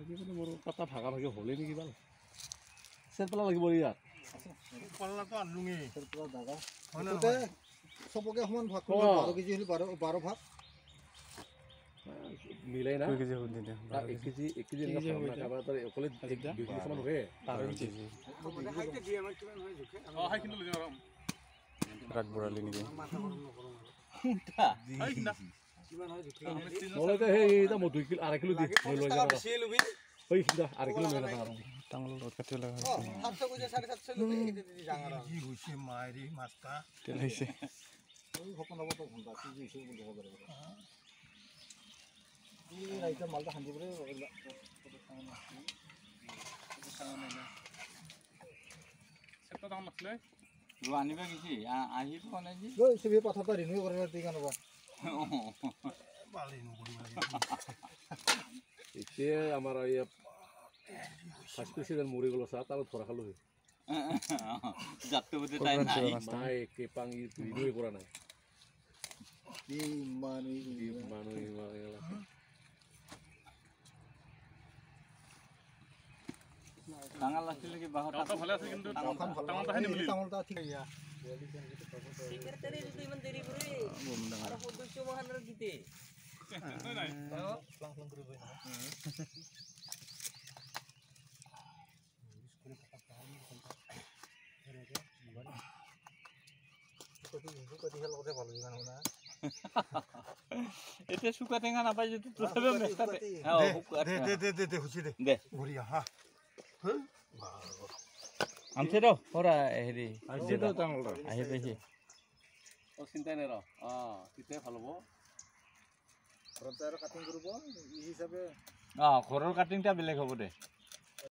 আজিকালি মোৰ কটা ভাগা ভাগি হ'লে নেকি ভাল চেৰপেলা লাগিব ইয়াত পাল্লাটো আনলুঙে চেৰপেলা দাগা হয় না তাতে সবকে সমান ভাগ কৰিব 12 কেজি হলে 12 ভাগ মিলাই না 2 কেজি হৈ দিলে 1 কেজি এনেকা খাবা তাৰ অকলে 2 কেজি সমান হয় 12 কেজি হাইতে দিয়ে আমাৰ কিমান হয় জুখে হাই কিন্তু লৈ যাম ৰাগ বৰালি নেকি হাই কিনা কিমান হয় জুখে নলতে সেই এটা মই 2 কিলো 2.5 কিলো দি মই লৈ যাম বেছি লবি ওই কিটা 2.5 কিলো লৈ যাম টাঙল লগত কাটি লগা 700 কইছে 750 লবি এটা দি ডাঙৰ কি হৈছে মাইৰি মাছটা তেল হৈছে ওই হপন হব তো ঘন্টা কি দিছে বুলি হ'ব পাৰে এই ৰাইতা মালটা খান্দি পৰে সেটা দাম নাছিলে আনিবা কিছু আহিব নাই যে লৈ সবে পাঠাটা রিনিউ করে দিই কেন বা পালি নকৰিব এতিয়া আমাৰ এই ফাৰ্ষ্ট প্ৰেচিডেণ্ট মৰি গ'ল চাহ তাৰ ধৰা খালো যাত্ৰা বতে তাই নাই মাই কেপাং ৰিনিউ কৰা নাই কি মানে মানুহ ডাঙৰ আছিল কি বাহত তাতো ভালে আছে কিন্তু টাউনখন ভাল টাউনটা হেনি মিলি টাউনটা ঠিক ইয়া নাই এতিয়া শুকা টেঙা নাপাই যদি তথাপি মেষ্টাতে দে খুচি দে দে বঢ়িয়া হা আমছে ৰ পৰা হেৰি আহিছে তো টাঙল আহি পাইছে চিন্তাই নাই ৰ তেতিয়া ভাল হ'ব ঘৰত আৰু কাটিং কৰিব ই হিচাপে ঘৰৰ কাটিংটা বেলেগ হ'ব দে